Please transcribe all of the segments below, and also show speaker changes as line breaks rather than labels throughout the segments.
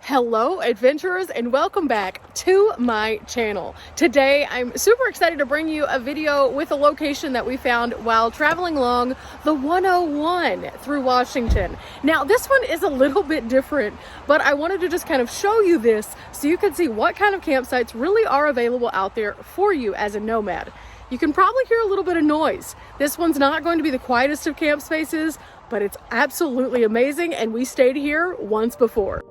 Hello adventurers, and welcome back to my channel. Today I'm super excited to bring you a video with a location that we found while traveling along the 101 through Washington. Now this one is a little bit different, but I wanted to just kind of show you this so you can see what kind of campsites really are available out there for you as a nomad. You can probably hear a little bit of noise. This one's not going to be the quietest of camp spaces, but it's absolutely amazing, and we stayed here once before.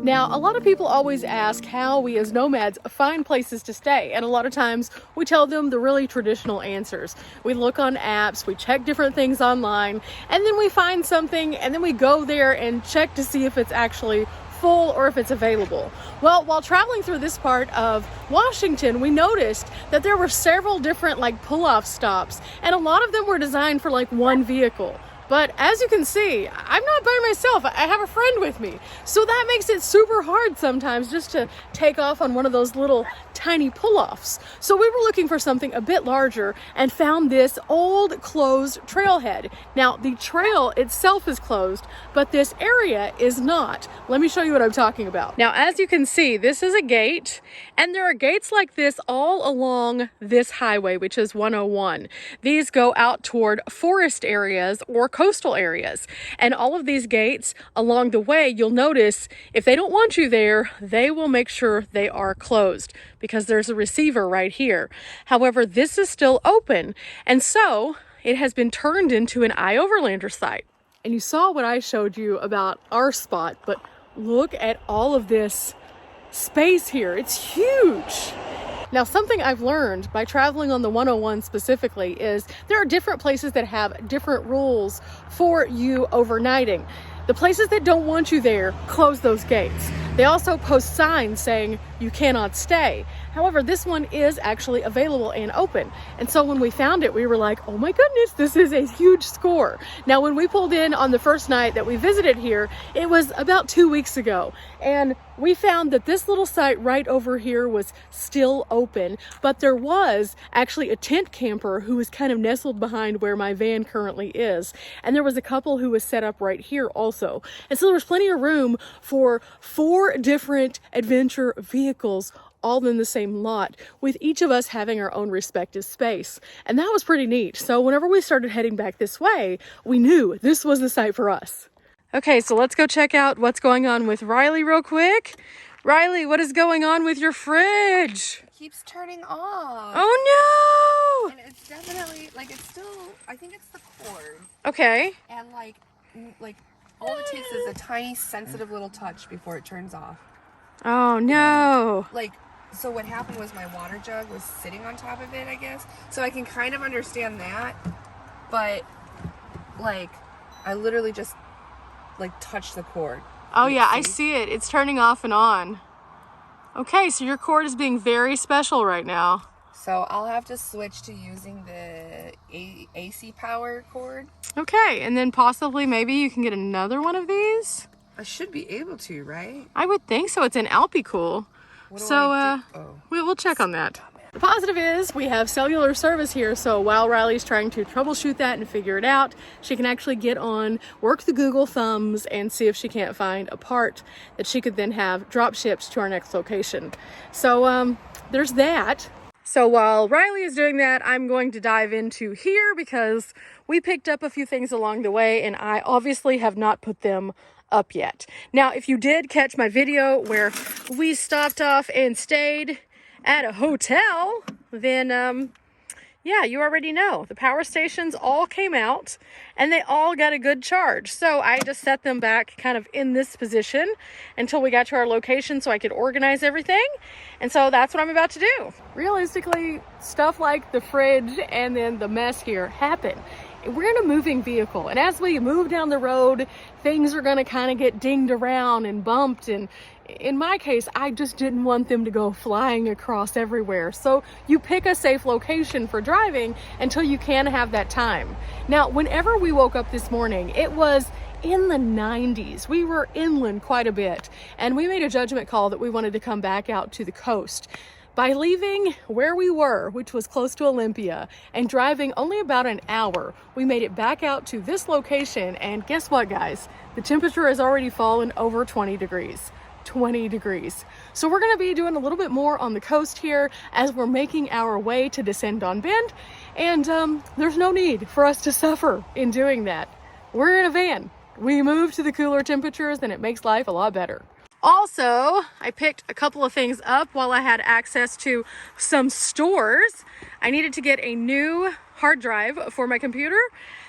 Now, a lot of people always ask how we as nomads find places to stay, and a lot of times we tell them the really traditional answers. We look on apps, we check different things online, and then we find something, and then we go there and check to see if it's actually full or if it's available. Well, while traveling through this part of Washington, we noticed that there were several different pull-off stops, and a lot of them were designed for one vehicle. But as you can see, I'm not by myself. I have a friend with me. So that makes it super hard sometimes just to take off on one of those little tiny pull-offs. So we were looking for something a bit larger and found this old closed trailhead. Now, the trail itself is closed, but this area is not. Let me show you what I'm talking about. Now, as you can see, this is a gate, and there are gates like this all along this highway, which is 101. These go out toward forest areas or coastal areas, and all of these gates along the way, you'll notice if they don't want you there, they will make sure they are closed because there's a receiver right here. However, this is still open, and so it has been turned into an iOverlander site. And you saw what I showed you about our spot, but look at all of this space here. It's huge. Now, something I've learned by traveling on the 101 specifically is there are different places that have different rules for you overnighting. The places that don't want you there close those gates. They also post signs saying you cannot stay. However, this one is actually available and open. And so when we found it, we were like, oh my goodness, this is a huge score. Now, when we pulled in on the first night that we visited here, it was about 2 weeks ago. And we found that this little site right over here was still open, but there was actually a tent camper who was kind of nestled behind where my van currently is. And there was a couple who was set up right here also. And so there was plenty of room for 4 different adventure vehicles all in the same lot, with each of us having our own respective space. And that was pretty neat. So whenever we started heading back this way, we knew this was the site for us. Okay, so let's go check out what's going on with Riley real quick. Riley, what is going on with your fridge?
It keeps turning off.
Oh no!
And it's definitely, it's still, I think it's the cord.
Okay.
And all it takes is a tiny sensitive little touch before it turns off.
Oh no.
So what happened was my water jug was sitting on top of it, I guess. So I can kind of understand that, but I literally just touched the cord.
Oh yeah, I see it. It's turning off and on. Okay, so your cord is being very special right now.
So I'll have to switch to using the AC power cord. Okay,
and then possibly maybe you can get another one of these?
I should be able to, right?
I would think so. It's an Alpicool. So we'll check on that. The positive is we have cellular service here, so while Riley's trying to troubleshoot that and figure it out, she can actually get on, work the Google thumbs, and see if she can't find a part that she could then have drop shipped to our next location. So there's that. So while Riley is doing that, I'm going to dive into here because we picked up a few things along the way and I obviously have not put them up yet. Now, if you did catch my video where we stopped off and stayed at a hotel, then yeah, you already know. The power stations all came out and they all got a good charge. So I just set them back kind of in this position until we got to our location so I could organize everything. And so that's what I'm about to do. Realistically, stuff like the fridge and then the mess here happen. We're in a moving vehicle, and as we move down the road, things are going to kind of get dinged around and bumped, and in my case, I just didn't want them to go flying across everywhere. So you pick a safe location for driving until you can have that time. Now, whenever we woke up this morning, it was in the 90s. We were inland quite a bit, and we made a judgment call that we wanted to come back out to the coast. By leaving where we were, which was close to Olympia, and driving only about an hour, we made it back out to this location, and guess what, guys? The temperature has already fallen over 20 degrees. 20 degrees. So we're going to be doing a little bit more on the coast here as we're making our way to Descend on Bend, and there's no need for us to suffer in doing that. We're in a van. We move to the cooler temperatures, and it makes life a lot better. Also, I picked a couple of things up while I had access to some stores. I needed to get a new hard drive for my computer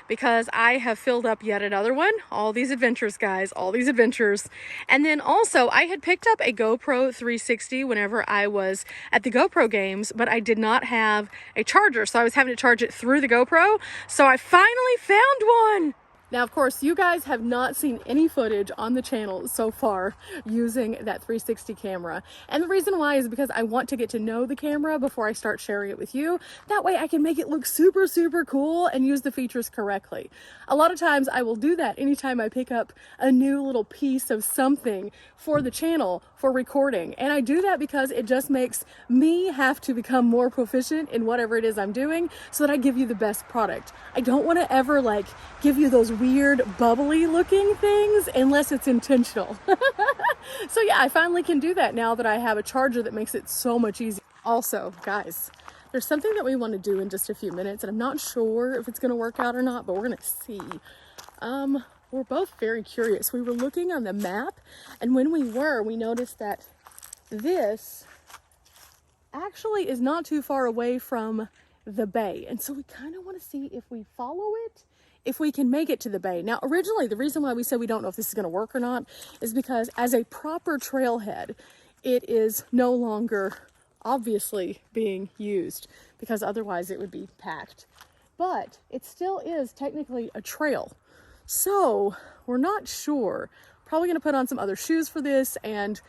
because I have filled up yet another one. All these adventures, guys, all these adventures. And then also, I had picked up a GoPro 360 whenever I was at the GoPro games, but I did not have a charger, so I was having to charge it through the GoPro. So I finally found one. Now, of course, you guys have not seen any footage on the channel so far using that 360 camera. And the reason why is because I want to get to know the camera before I start sharing it with you. That way I can make it look super, super cool and use the features correctly. A lot of times I will do that anytime I pick up a new little piece of something for the channel for recording. And I do that because it just makes me have to become more proficient in whatever it is I'm doing so that I give you the best product. I don't want to ever like give you those weird bubbly looking things unless it's intentional. So yeah, I finally can do that now that I have a charger that makes it so much easier. Also, guys, there's something that we want to do in just a few minutes, and I'm not sure if it's going to work out or not, but we're going to see. We're both very curious. We were looking on the map, and when we noticed that this actually is not too far away from the bay. And so we kind of want to see if we follow it, if we can make it to the bay. Now, originally, the reason why we said we don't know if this is going to work or not is because as a proper trailhead, it is no longer obviously being used because otherwise it would be packed. But it still is technically a trail. So we're not sure. Probably going to put on some other shoes for this and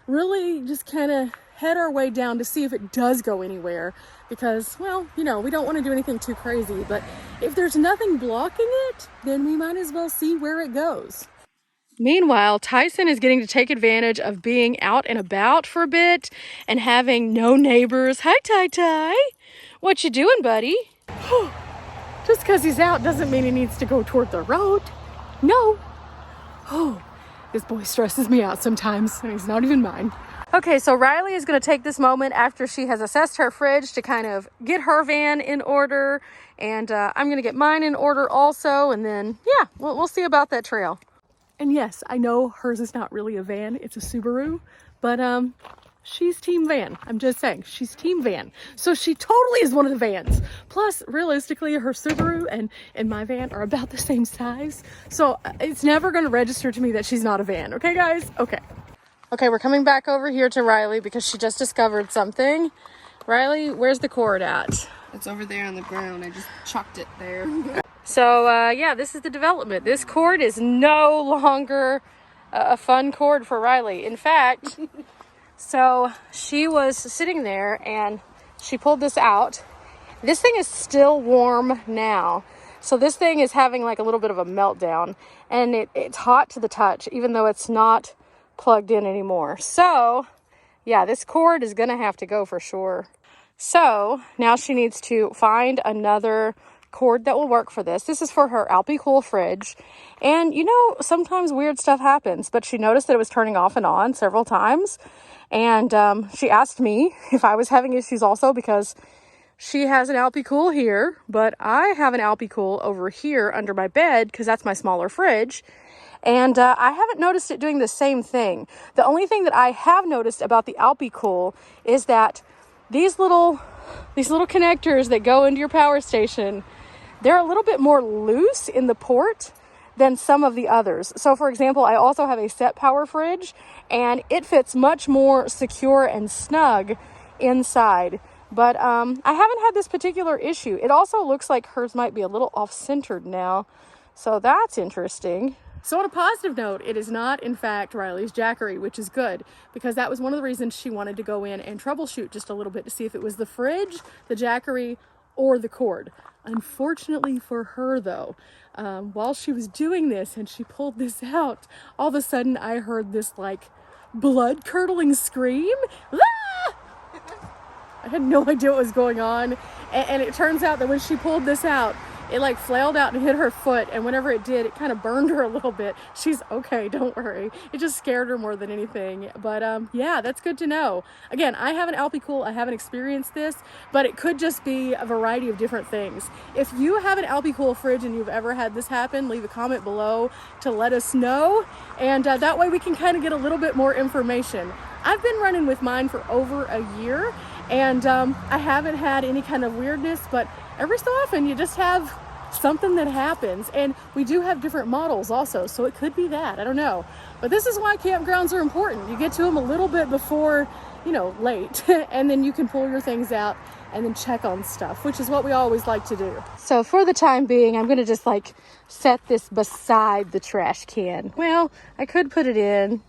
really just kind of head our way down to see if it does go anywhere because, well, you know, we don't want to do anything too crazy, but if there's nothing blocking it, then we might as well see where it goes. Meanwhile, Tyson is getting to take advantage of being out and about for a bit and having no neighbors. Hi, Ty. What you doing, buddy? Just because he's out doesn't mean he needs to go toward the road. No. Oh, this boy stresses me out sometimes, and he's not even mine. Okay, so Riley is going to take this moment after she has assessed her fridge to kind of get her van in order, and I'm going to get mine in order also, and then, yeah, we'll see about that trail. And yes, I know hers is not really a van, it's a Subaru, but she's team van. I'm just saying, she's team van. So she totally is one of the vans. Plus, realistically, her Subaru and my van are about the same size. So it's never going to register to me that she's not a van. Okay, guys? Okay, we're coming back over here to Riley because she just discovered something. Riley, where's the cord at?
It's over there on the ground. I just chucked it there.
So, yeah, this is the development. This cord is no longer a fun cord for Riley. In fact... So she was sitting there and she pulled this out. This thing is still warm now. So this thing is having like a little bit of a meltdown and it's hot to the touch, even though it's not plugged in anymore. So yeah, this cord is going to have to go for sure. So now she needs to find another cord that will work for this. This is for her Alpi-Cool fridge. And you know, sometimes weird stuff happens, but she noticed that it was turning off and on several times. And she asked me if I was having issues also because she has an Alpi-Cool here, but I have an Alpi-Cool over here under my bed because that's my smaller fridge. And I haven't noticed it doing the same thing. The only thing that I have noticed about the Alpi-Cool is that these little connectors that go into your power station, they're a little bit more loose in the port than some of the others. So for example, I also have a set power fridge, and it fits much more secure and snug inside. But I haven't had this particular issue. It also looks like hers might be a little off-centered now, so that's interesting. So on a positive note, it is not, in fact, Riley's Jackery, which is good, because that was one of the reasons she wanted to go in and troubleshoot just a little bit to see if it was the fridge, the Jackery, or the cord. Unfortunately for her, though, while she was doing this and she pulled this out, all of a sudden I heard this like blood-curdling scream. Ah! I had no idea what was going on, and it turns out that when she pulled this out, it like flailed out and hit her foot, and whenever it did, it kind of burned her a little bit. She's okay, don't worry. It just scared her more than anything. But yeah, that's good to know. Again, I have an Alpicool. I haven't experienced this, but it could just be a variety of different things. If you have an Alpicool fridge and you've ever had this happen, leave a comment below to let us know, and that way we can kind of get a little bit more information. I've been running with mine for over a year, and I haven't had any kind of weirdness, but every so often you just have something that happens. And we do have different models also, so it could be that, I don't know. But this is why campgrounds are important. You get to them a little bit before, late, and then you can pull your things out and then check on stuff, which is what we always like to do. So for the time being, I'm gonna just like set this beside the trash can. Well, I could put it in.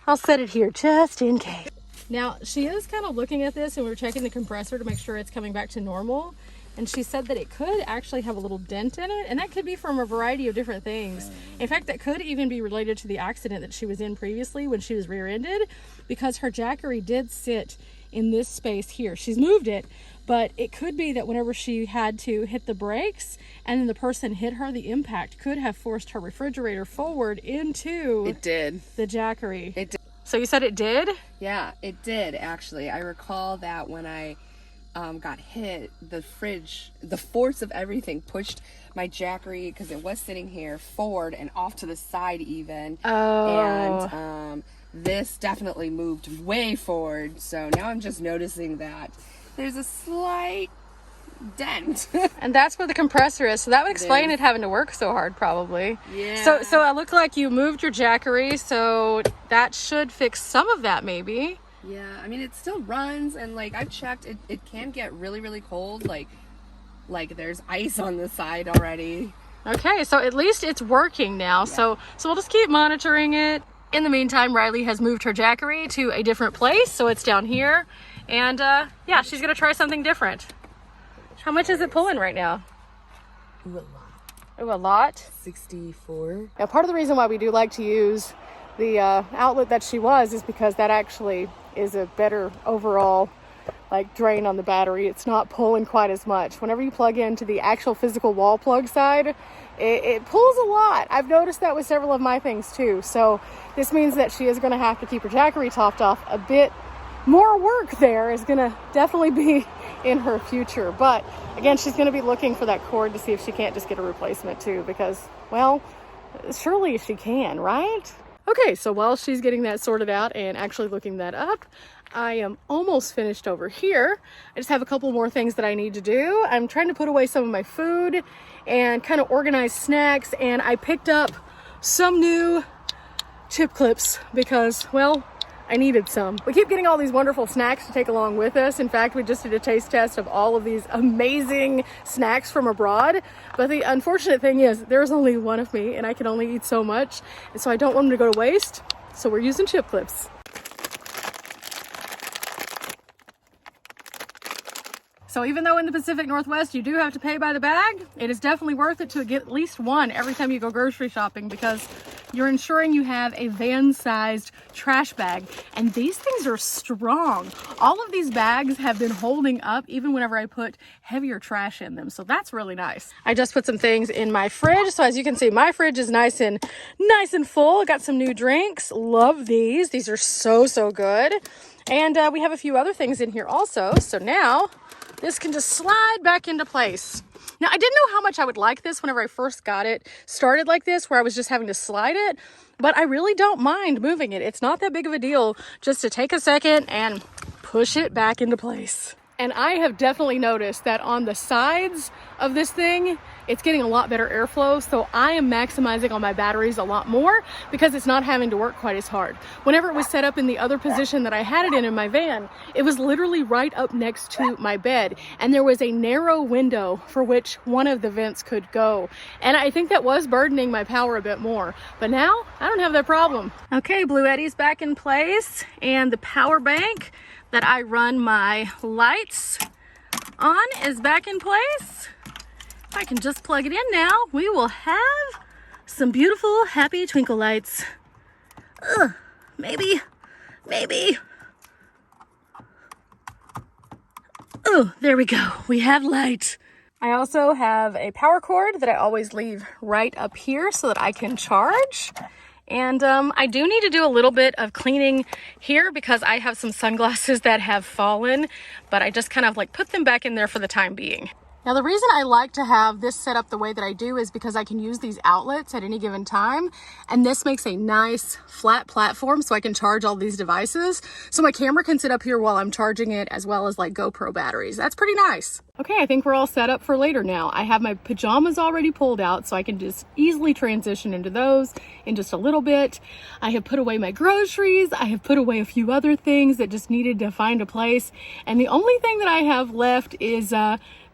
I'll set it here just in case. Now, she is kind of looking at this, and we're checking the compressor to make sure it's coming back to normal. And she said that it could actually have a little dent in it, and that could be from a variety of different things. In fact, that could even be related to the accident that she was in previously when she was rear-ended, because her Jackery did sit in this space here. She's moved it, but it could be that whenever she had to hit the brakes and then the person hit her, the impact could have forced her refrigerator forward into the Jackery.
It did.
So you said it did?
Yeah, it did actually. I recall that when I got hit, the fridge, the force of everything pushed my Jackery, because it was sitting here, forward and off to the side even.
Oh.
And this definitely moved way forward. So now I'm just noticing that there's a slight dent.
And that's where the compressor is. So that would explain it having to work so hard, probably.
Yeah.
So it looked like you moved your Jackery, so that should fix some of that maybe.
Yeah, I mean, it still runs, and like I've checked, it can get really, really cold. Like there's ice on the side already.
Okay, so at least it's working now. Yeah. So we'll just keep monitoring it. In the meantime, Riley has moved her Jackery to a different place, so it's down here. And yeah, she's gonna try something different. How much is it pulling right now?
Ooh, a lot.
Ooh, a lot?
64.
Now, part of the reason why we do like to use the outlet that she was is because that actually is a better overall like drain on the battery. It's not pulling quite as much. Whenever you plug into the actual physical wall plug side, it pulls a lot. I've noticed that with several of my things too. So this means that she is going to have to keep her Jackery topped off a bit. More work there is going to definitely be in her future. But again, she's going to be looking for that cord to see if she can't just get a replacement too, because, well, surely she can, right? Okay, so while she's getting that sorted out and actually looking that up, I am almost finished over here. I just have a couple more things that I need to do. I'm trying to put away some of my food and kind of organize snacks, and I picked up some new chip clips because, well, I needed some. We keep getting all these wonderful snacks to take along with us. In fact, we just did a taste test of all of these amazing snacks from abroad. But the unfortunate thing is there's only one of me and I can only eat so much. And so I don't want them to go to waste. So we're using chip clips. So even though in the Pacific Northwest you do have to pay by the bag, it is definitely worth it to get at least one every time you go grocery shopping, because you're ensuring you have a van-sized trash bag. And these things are strong. All of these bags have been holding up even whenever I put heavier trash in them. So that's really nice. I just put some things in my fridge. So as you can see, my fridge is nice and full. I got some new drinks. Love these. These are so good. And we have a few other things in here also. So now this can just slide back into place. Now, I didn't know how much I would like this whenever I first got it started like this, where I was just having to slide it, but I really don't mind moving it. It's not that big of a deal just to take a second and push it back into place. And I have definitely noticed that on the sides of this thing, it's getting a lot better airflow. So I am maximizing on my batteries a lot more because it's not having to work quite as hard. Whenever it was set up in the other position that I had it in my van, it was literally right up next to my bed. And there was a narrow window for which one of the vents could go. And I think that was burdening my power a bit more. But now I don't have that problem. Okay, Blue Eddy's back in place, and the power bank that I run my lights on is back in place. If I can just plug it in now, we will have some beautiful, happy twinkle lights. Maybe. Oh, there we go. We have light. I also have a power cord that I always leave right up here so that I can charge. And I do need to do a little bit of cleaning here because I have some sunglasses that have fallen, but I just kind of like put them back in there for the time being. Now, the reason I like to have this set up the way that I do is because I can use these outlets at any given time. And this makes a nice flat platform so I can charge all these devices. So my camera can sit up here while I'm charging it, as well as like GoPro batteries. That's pretty nice. Okay, I think we're all set up for later now. I have my pajamas already pulled out so I can just easily transition into those in just a little bit. I have put away my groceries. I have put away a few other things that just needed to find a place. And the only thing that I have left is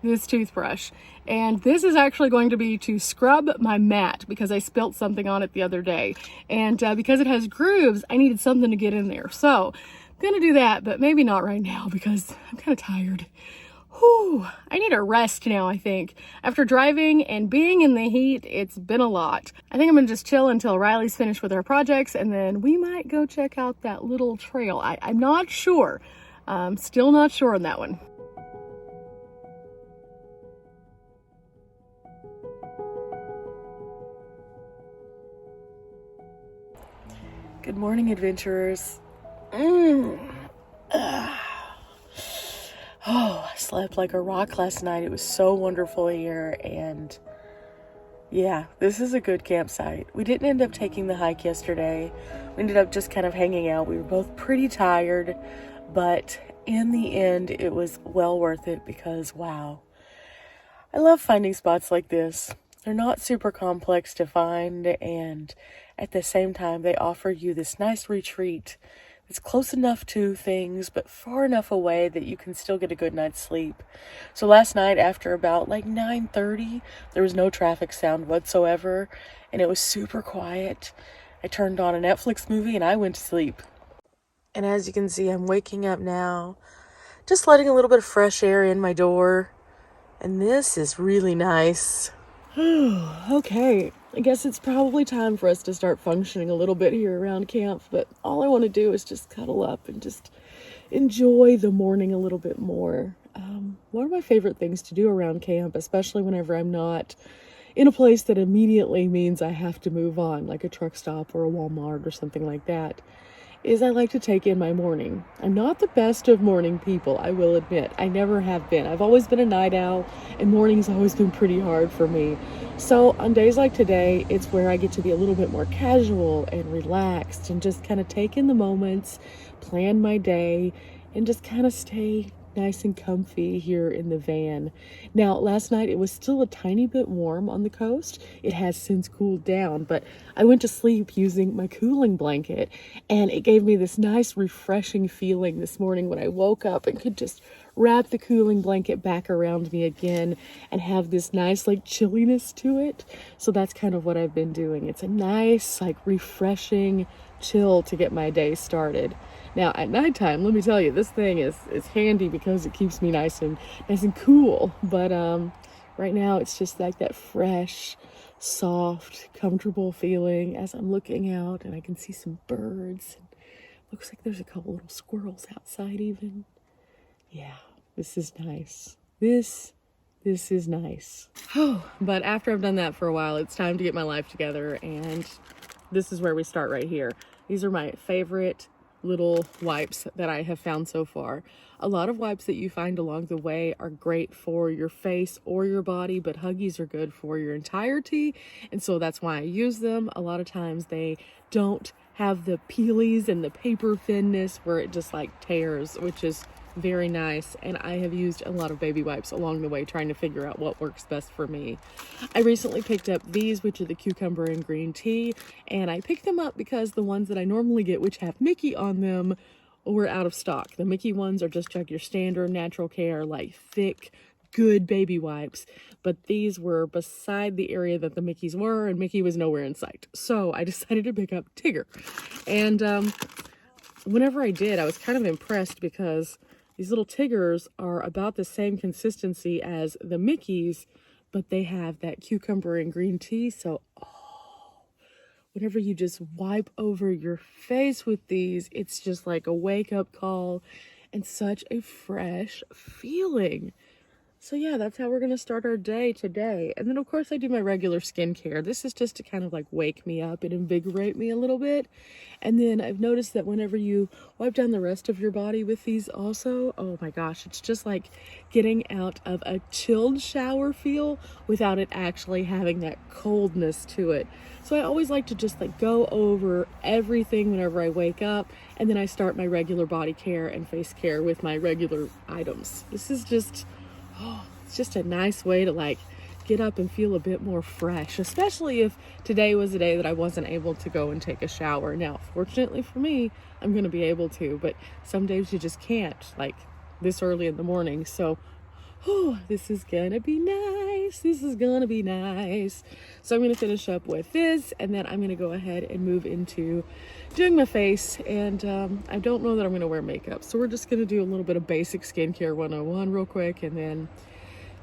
this toothbrush, and this is actually going to be to scrub my mat because I spilt something on it the other day, and because it has grooves, I needed something to get in there. So I'm gonna do that, but maybe not right now because I'm kind of tired. Whew, I need a rest now. I think after driving and being in the heat, it's been a lot. I think I'm gonna just chill until Riley's finished with her projects, and then we might go check out that little trail. I'm not sure. Still not sure on that one. Good morning, adventurers. Oh, I slept like a rock last night. It was so wonderful here, and yeah, this is a good campsite. We didn't end up taking the hike yesterday. We ended up just kind of hanging out. We were both pretty tired, but in the end, it was well worth it because, wow, I love finding spots like this. They're not super complex to find, and at the same time, they offer you this nice retreat that's close enough to things, but far enough away that you can still get a good night's sleep. So last night, after about like 9:30, there was no traffic sound whatsoever, and it was super quiet. I turned on a Netflix movie, and I went to sleep. And as you can see, I'm waking up now, just letting a little bit of fresh air in my door, and this is really nice. Okay, I guess it's probably time for us to start functioning a little bit here around camp, but all I want to do is just cuddle up and just enjoy the morning a little bit more. One of my favorite things to do around camp, especially whenever I'm not in a place that immediately means I have to move on, like a truck stop or a Walmart or something like that, is I like to take in my morning. I'm not the best of morning people, I will admit. I never have been. I've always been a night owl, and morning's always been pretty hard for me. So on days like today, it's where I get to be a little bit more casual and relaxed and just kind of take in the moments, plan my day, and just kind of stay nice and comfy here in the van. Now, last night it was still a tiny bit warm on the coast. It has since cooled down, but I went to sleep using my cooling blanket, and it gave me this nice refreshing feeling this morning when I woke up and could just wrap the cooling blanket back around me again and have this nice like chilliness to it. So that's kind of what I've been doing. It's a nice like refreshing chill to get my day started. Now at nighttime, let me tell you, this thing is handy because it keeps me nice and cool. But right now it's just like that fresh, soft, comfortable feeling as I'm looking out and I can see some birds. And looks like there's a couple little squirrels outside even. Yeah, this is nice. This is nice. Oh, but after I've done that for a while, it's time to get my life together, and this is where we start right here. These are my favorite little wipes that I have found so far. A lot of wipes that you find along the way are great for your face or your body, but Huggies are good for your entirety, and so that's why I use them. A lot of times they don't have the peelies and the paper thinness where it just like tears, which is very nice. And I have used a lot of baby wipes along the way trying to figure out what works best for me. I recently picked up these, which are the cucumber and green tea, and I picked them up because the ones that I normally get, which have Mickey on them, were out of stock. The Mickey ones are just like your standard natural care, like thick, good baby wipes, but these were beside the area that the Mickeys were, and Mickey was nowhere in sight. So I decided to pick up Tigger. And whenever I did, I was kind of impressed because these little Tiggers are about the same consistency as the Mickeys, but they have that cucumber and green tea. So, whenever you just wipe over your face with these, it's just like a wake-up call and such a fresh feeling. So yeah, that's how we're going to start our day today. And then of course I do my regular skincare. This is just to kind of like wake me up and invigorate me a little bit. And then I've noticed that whenever you wipe down the rest of your body with these also, oh my gosh, it's just like getting out of a chilled shower feel without it actually having that coldness to it. So I always like to just like go over everything whenever I wake up, and then I start my regular body care and face care with my regular items. This is just, it's just a nice way to like get up and feel a bit more fresh, especially if today was a day that I wasn't able to go and take a shower. Now, fortunately for me, I'm going to be able to, but some days you just can't, like this early in the morning. So, this is going to be nice. This is going to be nice. So I'm going to finish up with this, and then I'm going to go ahead and move into doing my face. And I don't know that I'm going to wear makeup. So we're just going to do a little bit of basic skincare 101 real quick, and then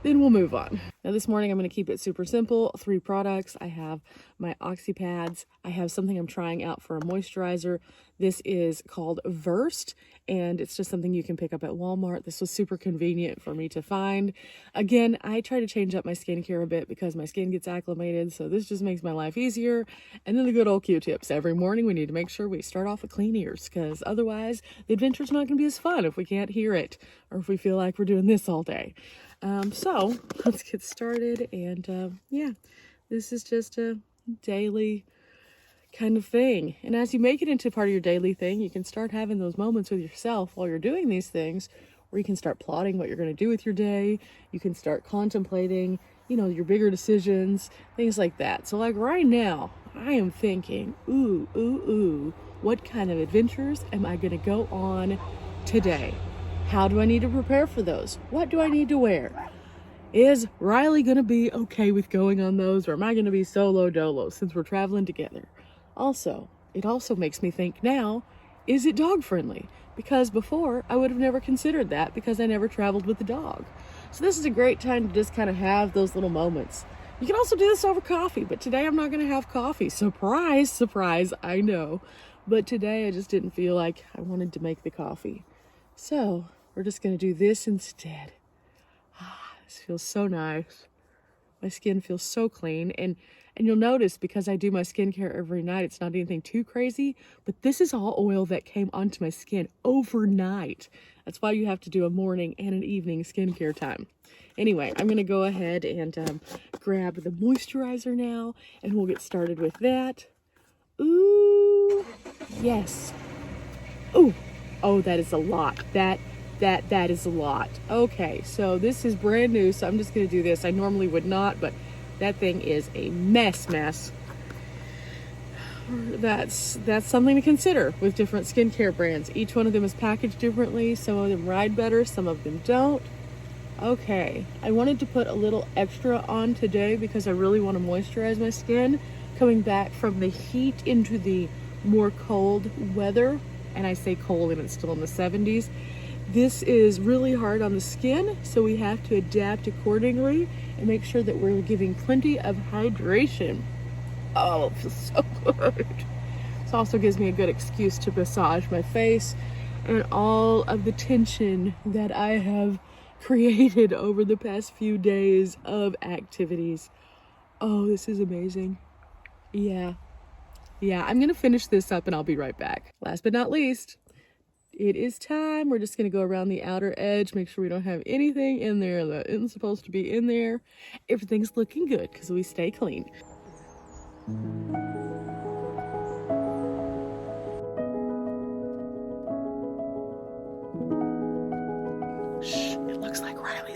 we'll move on. Now this morning I'm going to keep it super simple. 3 products. I have my Oxy pads. I have something I'm trying out for a moisturizer. This is called Versed, and it's just something you can pick up at Walmart. This was super convenient for me to find. Again, I try to change up my skincare a bit because my skin gets acclimated, so this just makes my life easier. And then the good old Q-tips. Every morning we need to make sure we start off with clean ears, because otherwise the adventure's not going to be as fun if we can't hear it, or if we feel like we're doing this all day. So let's get started. And yeah, this is just a daily kind of thing. And as you make it into part of your daily thing, you can start having those moments with yourself while you're doing these things, where you can start plotting what you're going to do with your day. You can start contemplating, you know, your bigger decisions, things like that. So like right now, I am thinking, what kind of adventures am I going to go on today? How do I need to prepare for those? What do I need to wear? Is Riley going to be okay with going on those, or am I going to be solo dolo since we're traveling together? Also, it also makes me think now, is it dog friendly? Because before I would have never considered that because I never traveled with the dog. So this is a great time to just kind of have those little moments. You can also do this over coffee, but today I'm not going to have coffee. Surprise, surprise, I know. But today I just didn't feel like I wanted to make the coffee. So we're just going to do this instead. This feels so nice. My skin feels so clean. And you'll notice, because I do my skincare every night, it's not anything too crazy, but this is all oil that came onto my skin overnight. That's why you have to do a morning and an evening skincare time. Anyway, I'm going to go ahead and grab the moisturizer now, and we'll get started with that. Ooh, yes. Ooh. Oh, that is a lot. That is a lot. Okay, so this is brand new, so I'm just going to do this. I normally would not, but that thing is a mess. That's something to consider with different skincare brands. Each one of them is packaged differently. Some of them ride better, some of them don't. Okay, I wanted to put a little extra on today because I really want to moisturize my skin coming back from the heat into the more cold weather. And I say cold and it's still in the 70s. This is really hard on the skin, so we have to adapt accordingly and make sure that we're giving plenty of hydration. Oh, it feels so good. This also gives me a good excuse to massage my face and all of the tension that I have created over the past few days of activities. Oh, this is amazing. Yeah, I'm gonna finish this up and I'll be right back. Last but not least, it is time. We're just gonna go around the outer edge, make sure we don't have anything in there that isn't supposed to be in there. Everything's looking good because we stay clean.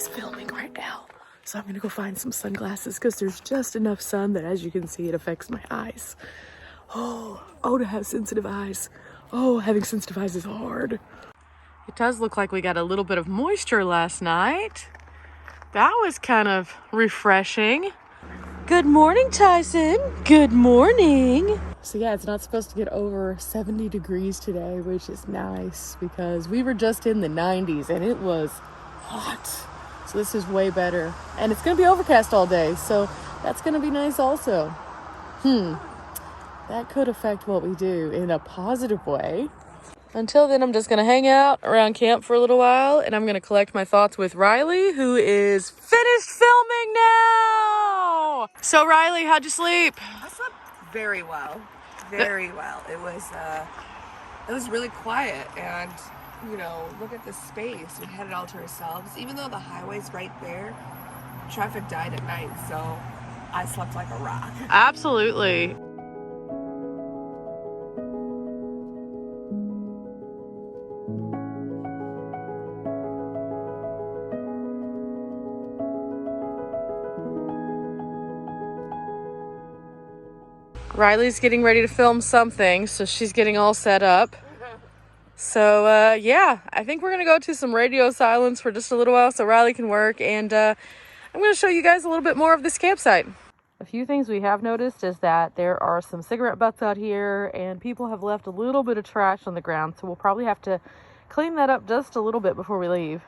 filming right now. So I'm gonna go find some sunglasses because there's just enough sun that, as you can see, it affects my eyes. Oh, to have sensitive eyes. Oh, having sensitive eyes is hard. It does look like we got a little bit of moisture last night. That was kind of refreshing. Good morning, Tyson. Good morning. So yeah, it's not supposed to get over 70 degrees today, which is nice because we were just in the 90s and it was hot. So this is way better. And it's gonna be overcast all day, so that's gonna be nice also. That could affect what we do in a positive way. Until then, I'm just gonna hang out around camp for a little while, and I'm gonna collect my thoughts with Riley, who is finished filming now. So Riley, how'd you sleep?
I slept very well. Very well. It was really quiet, and look at the space. We had it all to ourselves. Even though the highway's right there, traffic died at night, so I slept like a rock.
Absolutely. Riley's getting ready to film something, so she's getting all set up. So yeah, I think we're gonna go to some radio silence for just a little while so Riley can work, and I'm gonna show you guys a little bit more of this campsite. A few things we have noticed is that there are some cigarette butts out here, and people have left a little bit of trash on the ground, so we'll probably have to clean that up just a little bit before we leave.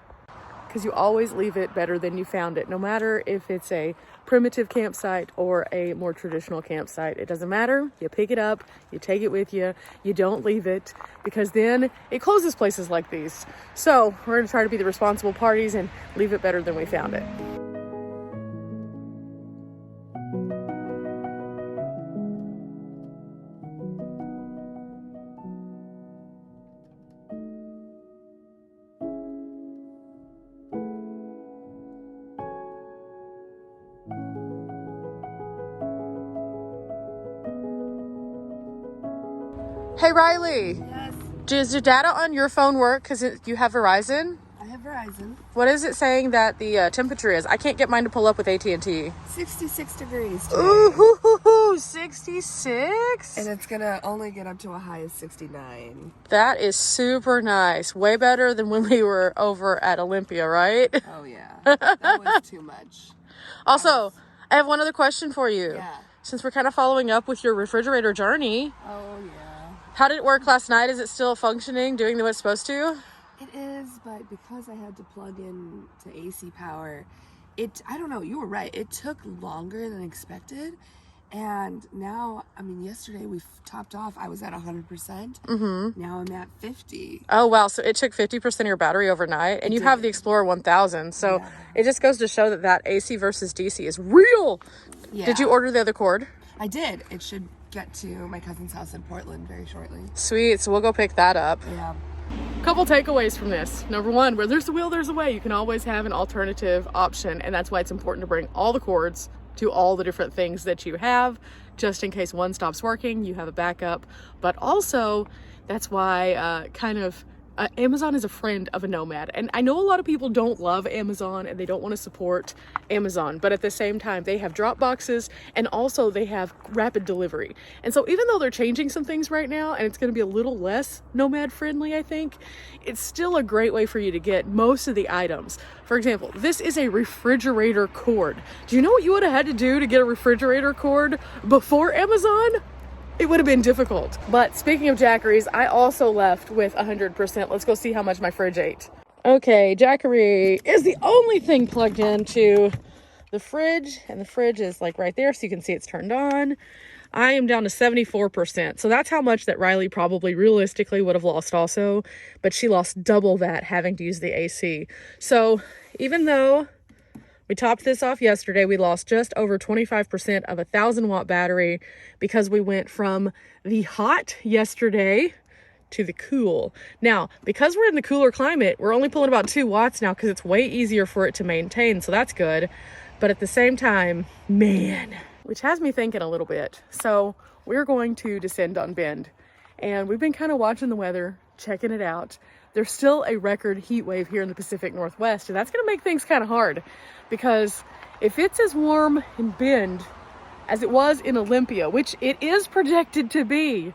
Because you always leave it better than you found it, no matter if it's a primitive campsite or a more traditional campsite. It doesn't matter. You pick it up, you take it with you, you don't leave it, because then it closes places like these. So we're gonna try to be the responsible parties and leave it better than we found it. Hey Riley,
Yes,
does your data on your phone work because you have Verizon?
I have Verizon.
What is it saying that the temperature is? I can't get mine to pull up with AT&T.
66 degrees today.
Ooh, 66?
And it's gonna only get up to a high of 69.
That is super nice. Way better than when we were over at Olympia, right?
Oh yeah, that was too much.
Also, I have one other question for you.
Yeah.
Since we're kind of following up with your refrigerator journey,
Oh yeah.
how did it work last night? Is it still functioning, doing what it's supposed to?
It is, but because I had to plug in to AC power, I don't know, you were right. It took longer than expected. And now, yesterday we topped off. I was at 100%. Mm-hmm. Now I'm at 50.
Oh, wow. So it took 50% of your battery overnight, and you have the Explorer 1000. So
Yeah.
it just goes to show that AC versus DC is real.
Yeah.
Did you order the other cord?
I did. It should get to my cousin's house in Portland very shortly.
Sweet. So we'll go pick that up.
Yeah.
Couple takeaways from this. Number one, where there's a will, there's a way. You can always have an alternative option, and that's why it's important to bring all the cords to all the different things that you have, just in case one stops working, you have a backup. But also, that's why Amazon is a friend of a nomad. And I know a lot of people don't love Amazon and they don't want to support Amazon, but at the same time, they have drop boxes and also they have rapid delivery. And so even though they're changing some things right now and it's going to be a little less nomad friendly, I think, it's still a great way for you to get most of the items. For example, this is a refrigerator cord. Do you know what you would have had to do to get a refrigerator cord before Amazon? It would have been difficult. But speaking of Jackeries, I also left with 100%. Let's go see how much my fridge ate. Okay, Jackery is the only thing plugged into the fridge, and the fridge is like right there, so you can see it's turned on. I am down to 74%. So that's how much that Riley probably realistically would have lost also, but she lost double that having to use the AC. So even though we topped this off yesterday, we lost just over 25% of a 1,000-watt battery because we went from the hot yesterday to the cool. Now, because we're in the cooler climate, we're only pulling about 2 watts now because it's way easier for it to maintain, so that's good. But at the same time, man, which has me thinking a little bit. So we're going to descend on Bend, and we've been kind of watching the weather, checking it out. there's still a record heat wave here in the Pacific Northwest, and that's going to make things kind of hard, because if it's as warm in Bend as it was in Olympia, which it is projected to be,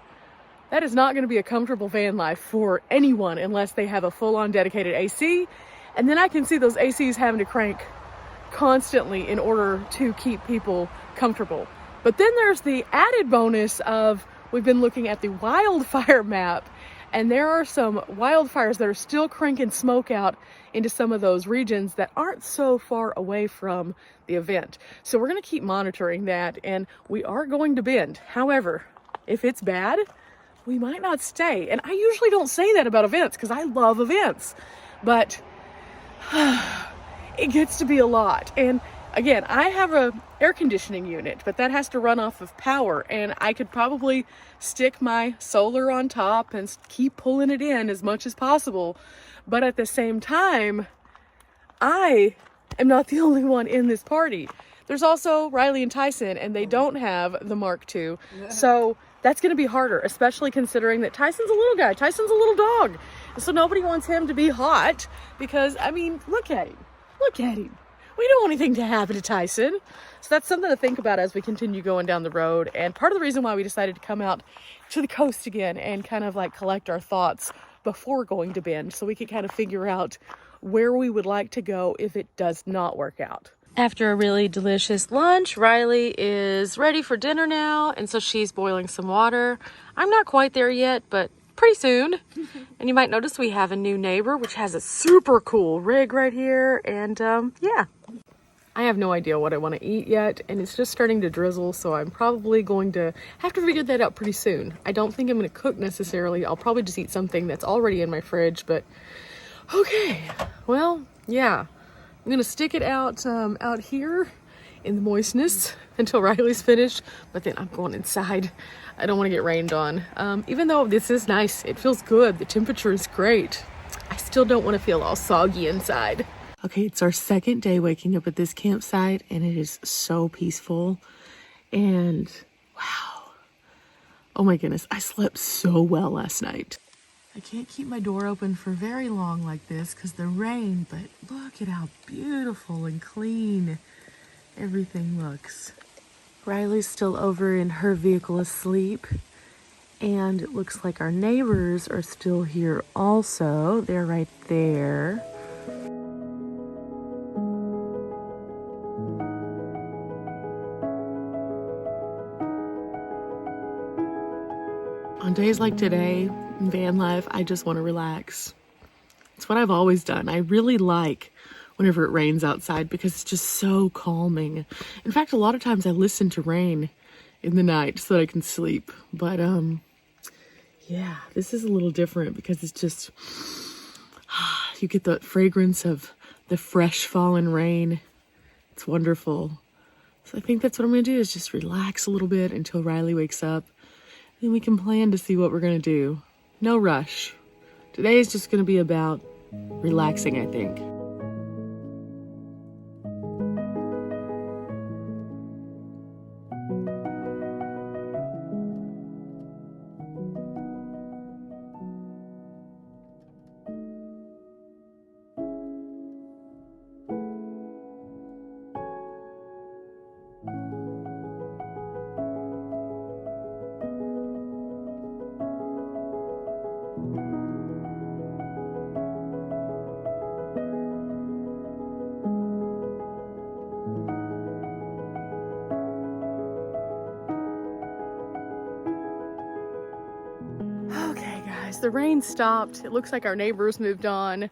that is not going to be a comfortable van life for anyone unless they have a full-on dedicated AC. And then I can see those ACs having to crank constantly in order to keep people comfortable. But then there's the added bonus of, we've been looking at the wildfire map, and there are some wildfires that are still cranking smoke out into some of those regions that aren't so far away from the event. So we're going to keep monitoring that, and we are going to Bend. However, if it's bad, we might not stay. And I usually don't say that about events because I love events, but it gets to be a lot. And again, I have a air conditioning unit, but that has to run off of power, and I could probably stick my solar on top and keep pulling it in as much as possible. But at the same time, I am not the only one in this party. There's also Riley and Tyson, and they don't have the Mark II. So that's going to be harder, especially considering that Tyson's a little guy. Tyson's a little dog. So nobody wants him to be hot because, I mean, look at him. Look at him. We don't want anything to happen to Tyson. So that's something to think about as we continue going down the road. And part of the reason why we decided to come out to the coast again and kind of like collect our thoughts before going to Bend, so we could kind of figure out where we would like to go if it does not work out. After a really delicious lunch, Riley is ready for dinner now, and so she's boiling some water. I'm not quite there yet, but pretty soon. And you might notice we have a new neighbor, which has a super cool rig right here. And yeah, I have no idea what I want to eat yet, and it's just starting to drizzle, so I'm probably going to have to figure that out pretty soon. I don't think I'm going to cook necessarily. I'll probably just eat something that's already in my fridge, but okay. Well, yeah, I'm going to stick it out out here in the moistness until Riley's finished, but then I'm going inside. I don't want to get rained on. Even though this is nice, it feels good. The temperature is great. I still don't want to feel all soggy inside. Okay, it's our second day waking up at this campsite, and it is so peaceful. And wow, oh my goodness, I slept so well last night. I can't keep my door open for very long like this because the rain, but look at how beautiful and clean everything looks. Riley's still over in her vehicle asleep, and it looks like our neighbors are still here also. They're right there. On days like today, in van life, I just want to relax. It's what I've always done. I really like whenever it rains outside because it's just so calming. In fact, a lot of times I listen to rain in the night so that I can sleep. But yeah, this is a little different because it's just, you get the fragrance of the fresh fallen rain. It's wonderful. So I think that's what I'm going to do, is just relax a little bit until Riley wakes up. Then we can plan to see what we're going to do. No rush. Today is just going to be about relaxing, I think. The rain stopped. It looks like our neighbors moved on.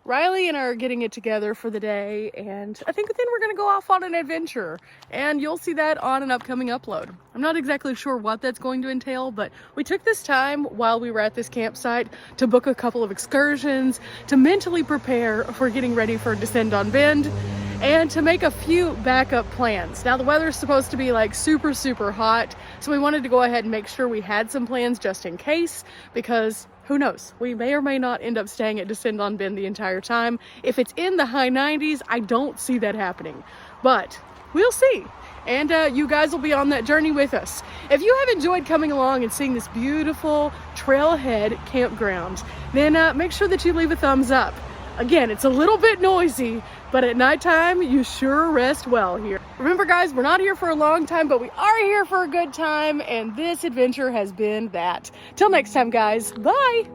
Riley and I are getting it together for the day, and I think then we're going to go off on an adventure, and you'll see that on an upcoming upload. I'm not exactly sure what that's going to entail, but we took this time while we were at this campsite to book a couple of excursions, to mentally prepare for getting ready for Descend on Bend, and to make a few backup plans. Now the weather's supposed to be like super, super hot, so we wanted to go ahead and make sure we had some plans just in case, because who knows? We may or may not end up staying at Descend on Bend the entire time. If it's in the high 90s, I don't see that happening, but we'll see. and you guys will be on that journey with us. If you have enjoyed coming along and seeing this beautiful trailhead campground, then make sure that you leave a thumbs up. Again, it's a little bit noisy, but at nighttime, you sure rest well here. Remember guys, we're not here for a long time, but we are here for a good time, and this adventure has been that. Till next time guys, bye!